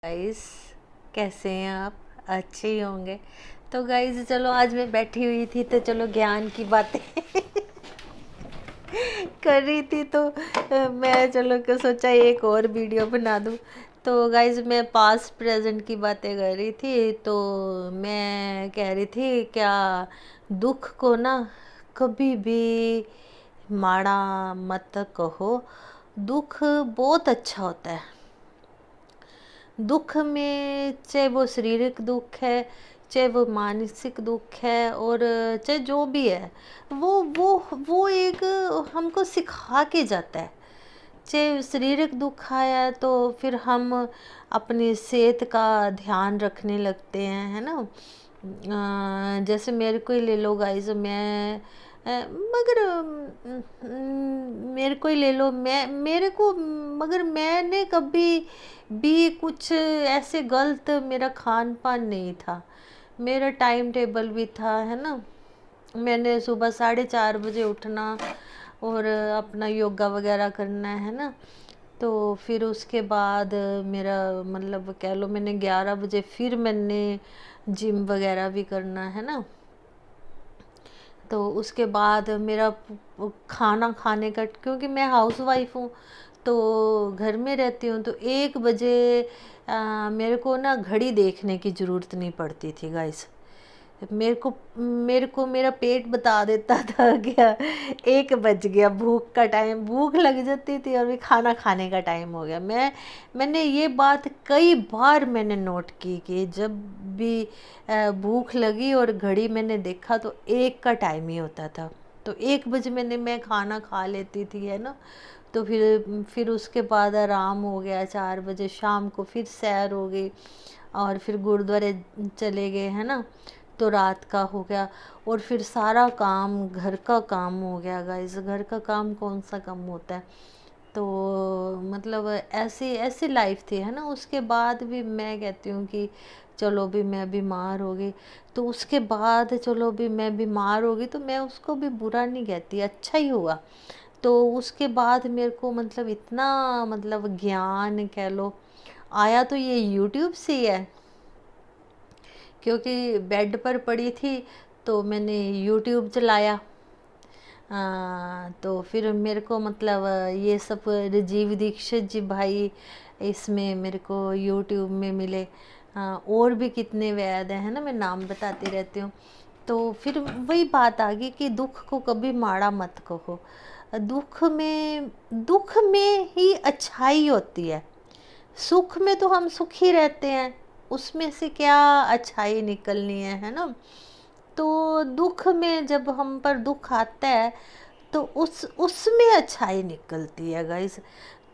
Guys, कैसे हैं आप? अच्छे ही होंगे। तो गाइस चलो, आज मैं बैठी हुई थी तो चलो ज्ञान की बातें कर रही थी। तो मैं चलो के सोचा एक और वीडियो बना दूं। तो गाइस मैं पास्ट प्रेजेंट की बातें कर रही थी। तो मैं कह रही थी क्या, दुख को ना कभी भी माड़ा मत कहो। दुख बहुत अच्छा होता है। दुख में चाहे वो शारीरिक दुख है, चाहे वो मानसिक दुख है, और चाहे जो भी है, वो एक हमको सिखा के जाता है। चाहे शारीरिक दुख आया तो फिर हम अपनी सेहत का ध्यान रखने लगते हैं, है ना। जैसे मेरे को ही ले लो गाइस, मैं मगर मेरे को ही ले लो, मैं मेरे को मगर मैंने कभी भी कुछ ऐसे गलत मेरा खान पान नहीं था। मेरा टाइम टेबल भी था, है ना। मैंने सुबह 4:30 बजे उठना और अपना योगा वगैरह करना है ना। तो फिर उसके बाद मेरा मतलब कह लो, मैंने 11 बजे फिर मैंने जिम वगैरह भी करना है ना। तो उसके बाद मेरा खाना खाने का, क्योंकि मैं हाउस वाइफ हूँ तो घर में रहती हूँ, तो 1 बजे मेरे को ना घड़ी देखने की ज़रूरत नहीं पड़ती थी गाइस। मेरे को मेरा पेट बता देता था क्या 1 बज गया, भूख का टाइम, भूख लग जाती थी और भी खाना खाने का टाइम हो गया। मैंने ये बात कई बार मैंने नोट की कि जब भी भूख लगी और घड़ी मैंने देखा तो 1 का टाइम ही होता था। तो 1 बजे मैं खाना खा लेती थी, है ना। तो फिर उसके बाद आराम हो गया। 4 बजे शाम को फिर सैर हो गई और फिर गुरुद्वारे चले गए, है ना। तो रात का हो गया और फिर सारा काम, घर का काम हो गया गाइस। घर का काम कौन सा कम होता है। तो मतलब ऐसी ऐसी लाइफ थी, है ना। उसके बाद भी मैं कहती हूँ कि चलो भी मैं बीमार हो गई, तो उसके बाद चलो भी मैं बीमार हो गई तो मैं उसको भी बुरा नहीं कहती, अच्छा ही हुआ। तो उसके बाद मेरे को मतलब इतना मतलब ज्ञान कह लो आया तो ये यूट्यूब से ही है। क्योंकि बेड पर पड़ी थी तो मैंने यूट्यूब चलाया। तो फिर मेरे को मतलब ये सब राजीव दीक्षित जी भाई इसमें मेरे को यूट्यूब में मिले। और भी कितने वैद हैं, है ना, मैं नाम बताती रहती हूँ। तो फिर वही बात आ गई कि दुख को कभी माड़ा मत कहो। दुख में ही अच्छाई होती है। सुख में तो हम सुखी रहते हैं, उसमें से क्या अच्छाई निकलनी है ना। तो दुख में जब हम पर दुख आता है तो उसमें अच्छाई निकलती है गाइस।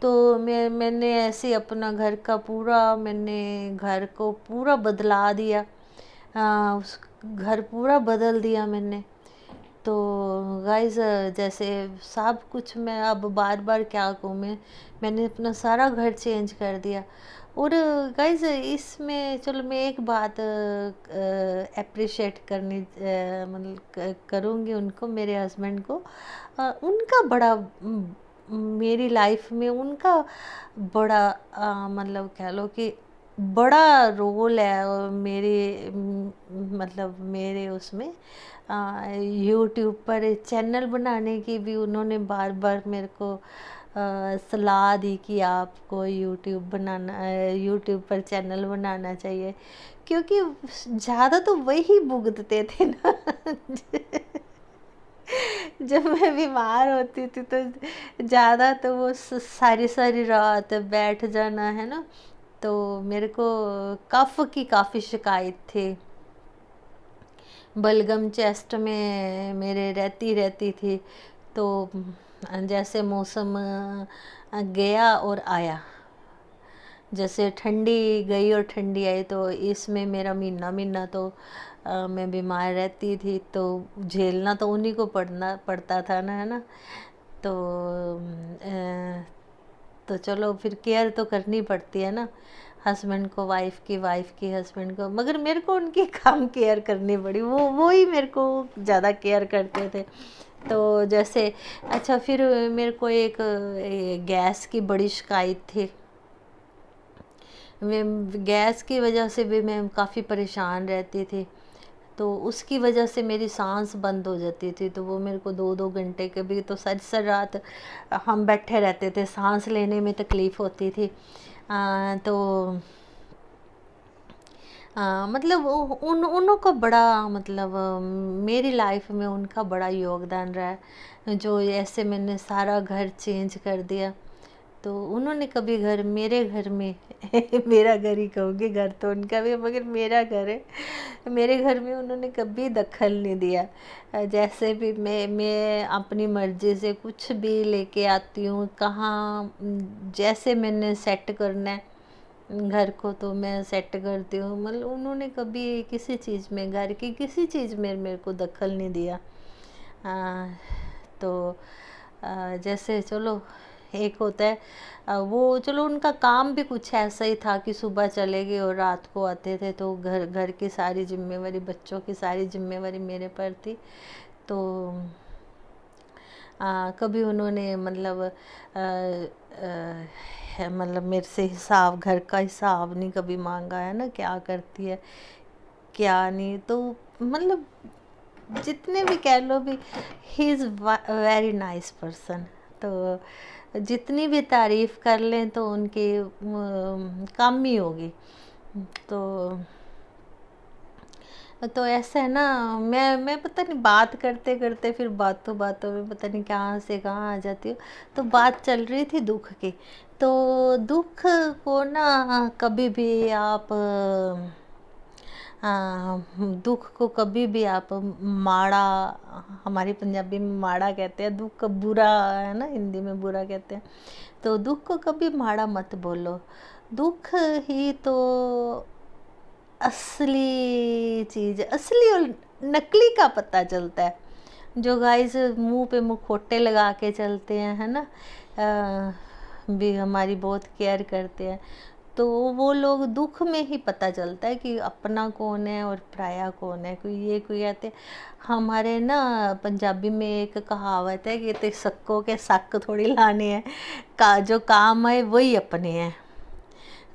तो मैंने ऐसे अपना घर का पूरा, मैंने घर को पूरा बदला दिया। उस घर पूरा बदल दिया मैंने। तो गाइस जैसे सब कुछ, मैं अब बार बार क्या कहूँ, मैंने अपना सारा घर चेंज कर दिया। और गाइस इसमें चलो मैं एक बात अप्रिशिएट करनी मतलब करूँगी उनको, मेरे हस्बैंड को। उनका बड़ा मेरी लाइफ में उनका बड़ा मतलब कह लो कि बड़ा रोल है। और मेरे मतलब मेरे उसमें यूट्यूब पर चैनल बनाने की भी उन्होंने बार बार मेरे को सलाह दी कि आपको यूट्यूब पर चैनल बनाना चाहिए। क्योंकि ज़्यादा तो वही भुगतते थे ना जब मैं बीमार होती थी तो ज़्यादा तो वो सारी सारी रात बैठ जाना, है ना। तो मेरे को कफ की काफ़ी शिकायत थी। बलगम चेस्ट में मेरे रहती रहती थी। तो जैसे मौसम गया और आया, जैसे ठंडी गई और ठंडी आई, तो इसमें मेरा महीना महीना तो मैं बीमार रहती थी। तो झेलना तो उन्हीं को पड़ना पड़ता था ना, है ना। तो तो चलो फिर केयर तो करनी पड़ती है ना, हस्बैंड को वाइफ की हस्बैंड को। मगर मेरे को उनकी कम केयर करनी पड़ी, वो ही मेरे को ज़्यादा केयर करते थे। तो जैसे अच्छा, फिर मेरे को एक गैस की बड़ी शिकायत थी। मैं गैस की वजह से भी मैं काफ़ी परेशान रहती थी, तो उसकी वजह से मेरी सांस बंद हो जाती थी, तो वो मेरे को 2-2 घंटे कभी तो सारी सारी रात हम बैठे रहते थे, सांस लेने में तकलीफ़ होती थी। तो मतलब उन उन्हों का बड़ा मतलब मेरी लाइफ में उनका बड़ा योगदान रहा है, जो ऐसे मैंने सारा घर चेंज कर दिया। तो उन्होंने कभी घर मेरे घर में मेरा घर ही कहूँगी, घर तो उनका भी मगर मेरा घर है, मेरे घर में उन्होंने कभी दखल नहीं दिया। जैसे भी मैं अपनी मर्ज़ी से कुछ भी लेके आती हूँ, कहाँ जैसे मैंने सेट करना है घर को तो मैं सेट करती हूँ, मतलब उन्होंने कभी किसी चीज़ में, घर की किसी चीज़ में मेरे को दखल नहीं दिया। तो जैसे चलो एक होता है वो, चलो उनका काम भी कुछ ऐसा ही था कि सुबह चले गए और रात को आते थे, तो घर घर की सारी जिम्मेवारी, बच्चों की सारी जिम्मेवारी मेरे पर थी। तो कभी उन्होंने मतलब मतलब मेरे से हिसाब, घर का हिसाब नहीं कभी मांगा है ना, क्या करती है क्या नहीं। तो मतलब जितने भी कह लो भी, he is very nice person. तो जितनी भी तारीफ़ कर लें तो उनकी कम ही होगी। तो ऐसा है ना, मैं पता नहीं बात करते करते फिर बातों बातों में पता नहीं कहाँ से कहाँ आ जाती हूँ। तो बात चल रही थी दुख की, तो दुख को ना कभी भी आप दुख को कभी भी आप माड़ा, हमारी पंजाबी में माड़ा कहते हैं, दुख बुरा है ना, हिंदी में बुरा कहते हैं। तो दुख को कभी माड़ा मत बोलो, दुख ही तो असली चीज़, असली और नकली का पता चलता है। जो गाइस मुंह पे मुखौटे लगा के चलते हैं है ना, भी हमारी बहुत केयर करते हैं, तो वो लोग दुख में ही पता चलता है कि अपना कौन है और पराया कौन है। कोई कहते हैं, हमारे ना पंजाबी में एक कहावत है कि ते सक्को के सक थोड़ी लाने हैं, का जो काम है वही अपने हैं।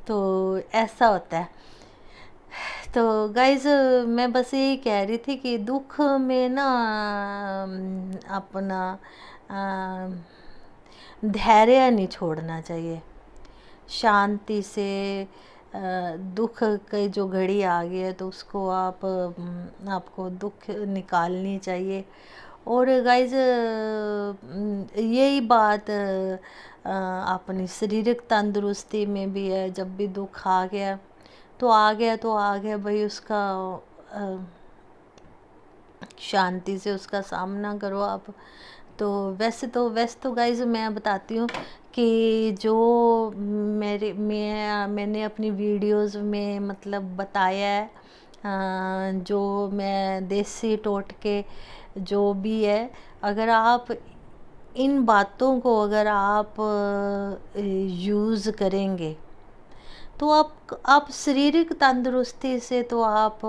तो ऐसा होता है। तो गाइज मैं बस यही कह रही थी कि दुख में ना अपना धैर्य नहीं छोड़ना चाहिए, शांति से दुख की जो घड़ी आ गई है तो उसको आपको दुख निकालनी चाहिए। और गाइज यही बात अपनी शारीरिक तंदुरुस्ती में भी है, जब भी दुख आ गया तो आ गया तो आ गया भाई, उसका शांति से उसका सामना करो आप। तो वैसे तो गाइज मैं बताती हूँ कि जो मैंने अपनी वीडियोस में मतलब बताया है, जो मैं देसी टोटके जो भी है, अगर आप इन बातों को अगर आप यूज़ करेंगे तो आप शारीरिक तंदुरुस्ती से तो आप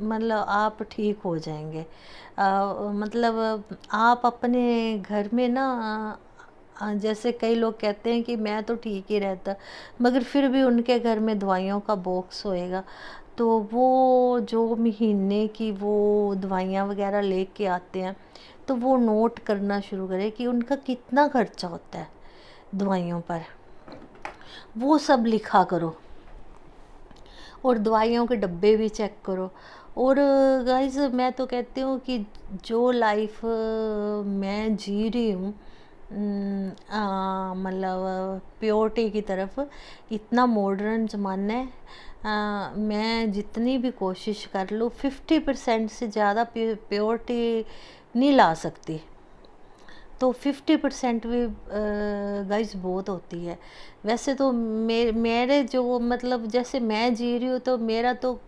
मतलब आप ठीक हो जाएंगे। मतलब आप अपने घर में ना जैसे कई लोग कहते हैं कि मैं तो ठीक ही रहता, मगर फिर भी उनके घर में दवाइयों का बॉक्स होएगा, तो वो जो महीने की वो दवाइयाँ वगैरह लेके आते हैं, तो वो नोट करना शुरू करें कि उनका कितना खर्चा होता है दवाइयों पर, वो सब लिखा करो। और दवाइयों के डब्बे भी चेक करो। और गाइस मैं तो कहती हूँ कि जो लाइफ मैं जी रही हूँ, मतलब प्योरिटी की तरफ, इतना मॉडर्न ज़माना है, मैं जितनी भी कोशिश कर लूँ 50% से ज़्यादा प्योरिटी नहीं ला सकती। तो 50% भी गाइस बहुत होती है। वैसे तो मेरे जो मतलब जैसे मैं जी रही हूँ तो मेरा तो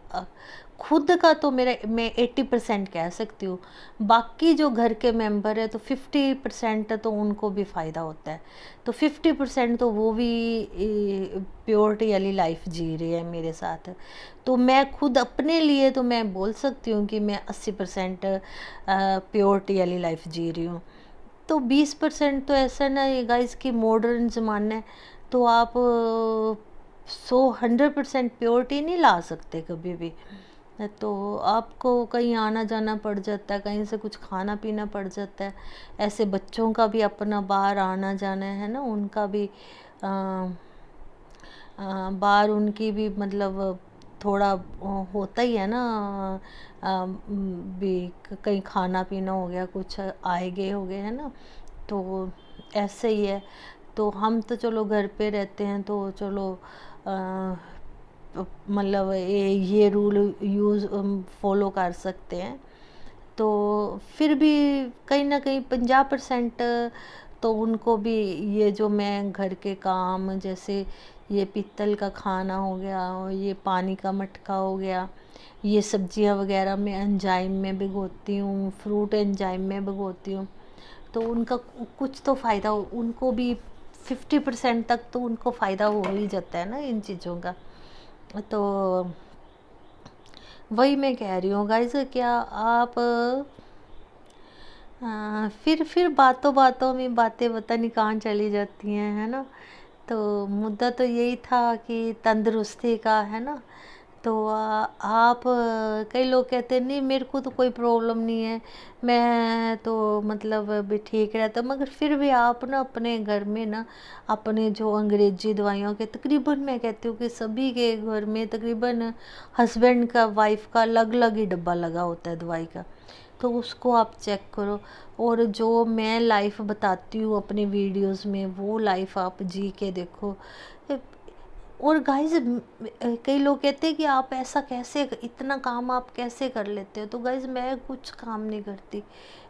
खुद का तो मैं 80% कह सकती हूँ। बाकी जो घर के मेंबर है तो 50% तो उनको भी फ़ायदा होता है, तो 50% तो वो भी प्योरिटी वाली लाइफ जी रही है मेरे साथ। तो मैं खुद अपने लिए तो मैं बोल सकती हूँ कि मैं 80% प्योरिटी वाली लाइफ जी रही हूँ। तो 20% तो ऐसा ना ये गाइस कि मॉडर्न ज़माना है, तो आप 100% प्योरिटी नहीं ला सकते कभी भी। तो आपको कहीं आना जाना पड़ जाता है, कहीं से कुछ खाना पीना पड़ जाता है। ऐसे बच्चों का भी अपना बाहर आना जाना है ना, उनका भी बाहर उनकी भी मतलब थोड़ा होता ही है ना, भी कहीं खाना पीना हो गया, कुछ आए गए हो गए है ना, तो ऐसे ही है। तो हम तो चलो घर पे रहते हैं तो चलो मतलब ये रूल यूज़ फॉलो कर सकते हैं। तो फिर भी कहीं ना कहीं 50% तो उनको भी ये जो मैं घर के काम, जैसे ये पीतल का खाना हो गया और ये पानी का मटका हो गया, ये सब्जियां वगैरह मैं एंजाइम में भिगोती हूँ, फ्रूट एंजाइम में भिगोती हूँ। तो उनका कुछ तो फ़ायदा उनको भी 50% तक तो उनको फ़ायदा हो ही जाता है ना इन चीज़ों का। तो वही मैं कह रही हूँ गाइस, क्या आप फिर बातों बातों में बातें पता नहीं कहाँ चली जाती हैं, है ना। तो मुद्दा तो यही था कि तंदुरुस्ती का, है ना। तो आप कई लोग कहते हैं नहीं मेरे को तो कोई प्रॉब्लम नहीं है, मैं तो मतलब भी ठीक रहता, मगर फिर भी आप ना अपने घर में ना अपने जो अंग्रेजी दवाइयों के, तकरीबन मैं कहती हूँ कि सभी के घर में तकरीबन हस्बैंड का वाइफ का अलग अलग ही डब्बा लगा होता है दवाई का। तो उसको आप चेक करो, और जो मैं लाइफ बताती हूँ अपनी वीडियोस में वो लाइफ आप जी के देखो। और गाइज कई लोग कहते हैं कि आप ऐसा कैसे, इतना काम आप कैसे कर लेते हो। तो गाइज मैं कुछ काम नहीं करती,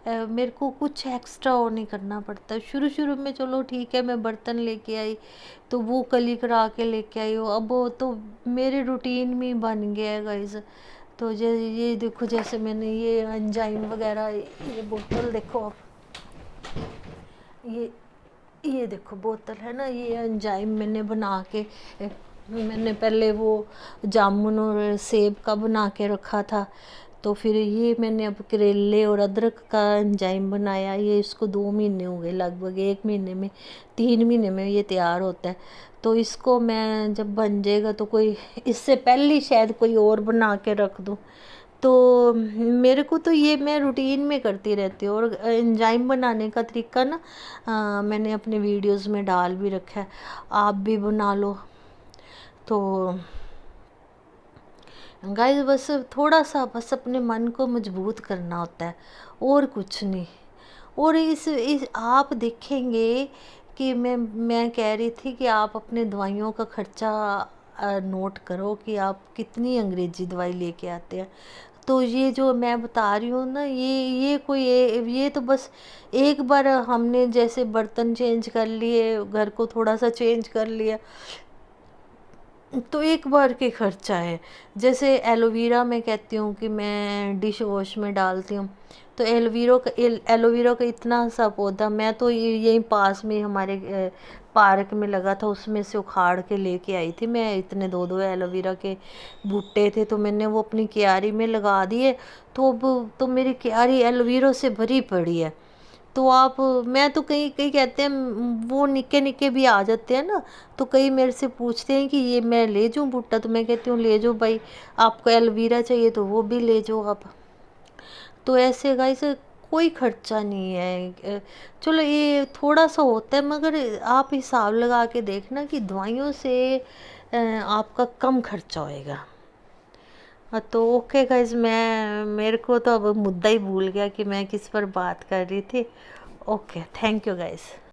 मेरे को कुछ एक्स्ट्रा और नहीं करना पड़ता। शुरू शुरू में चलो ठीक है, मैं बर्तन लेके आई तो वो कली करा के लेके आई हो, अब वो तो मेरे रूटीन में बन गया है गाइज। तो ये देखो, जैसे मैंने ये एंजाइम वगैरह, ये बोतल देखो आप, ये देखो बोतल है ना, ये एंजाइम मैंने बना के, मैंने पहले वो जामुन और सेब का बना के रखा था। तो फिर ये मैंने अब करेले और अदरक का एंजाइम बनाया। ये इसको 2 महीने हो गए, लगभग 1 महीने में, 3 महीने में ये तैयार होता है। तो इसको मैं जब बन जाएगा तो कोई इससे पहले शायद कोई और बना के रख दूँ। तो मेरे को तो ये मैं रूटीन में करती रहती हूँ। और एंजाइम बनाने का तरीका ना मैंने अपने वीडियोस में डाल भी रखा है, आप भी बना लो। तो गाइस बस थोड़ा सा बस अपने मन को मजबूत करना होता है, और कुछ नहीं। और इस आप देखेंगे कि मैं कह रही थी कि आप अपने दवाइयों का खर्चा नोट करो कि आप कितनी अंग्रेजी दवाई लेके आते हैं। तो ये जो मैं बता रही हूँ ना, ये कोई ये तो बस एक बार हमने जैसे बर्तन चेंज कर लिए, घर को थोड़ा सा चेंज कर लिया, तो एक बार के खर्चा है। जैसे एलोवेरा मैं कहती हूँ कि मैं डिश वॉश में डालती हूँ, तो एलोवेरा का इतना सा पौधा, मैं तो यहीं पास में हमारे पार्क में लगा था, उसमें से उखाड़ के लेके आई थी मैं। इतने 2-2 एलोवेरा के बूटे थे, तो मैंने वो अपनी क्यारी में लगा दिए। तो अब तो मेरी क्यारी एलोवेरा से भरी पड़ी है। तो आप, मैं तो कई कई कहते हैं वो निक्के निक्के भी आ जाते हैं ना, तो कई मेरे से पूछते हैं कि ये मैं ले जाऊँ भुट्टा, तो मैं कहती हूँ ले जाओ भाई, आपको एलोवेरा चाहिए तो वो भी ले जाओ आप। तो ऐसे गाइस कोई खर्चा नहीं है। चलो ये थोड़ा सा होता है, मगर आप हिसाब लगा के देखना कि दवाइयों से आपका कम खर्चा होएगा। तो ओके गाइज, मैं मेरे को तो अब मुद्दा ही भूल गया कि मैं किस पर बात कर रही थी। Okay, thank you guys.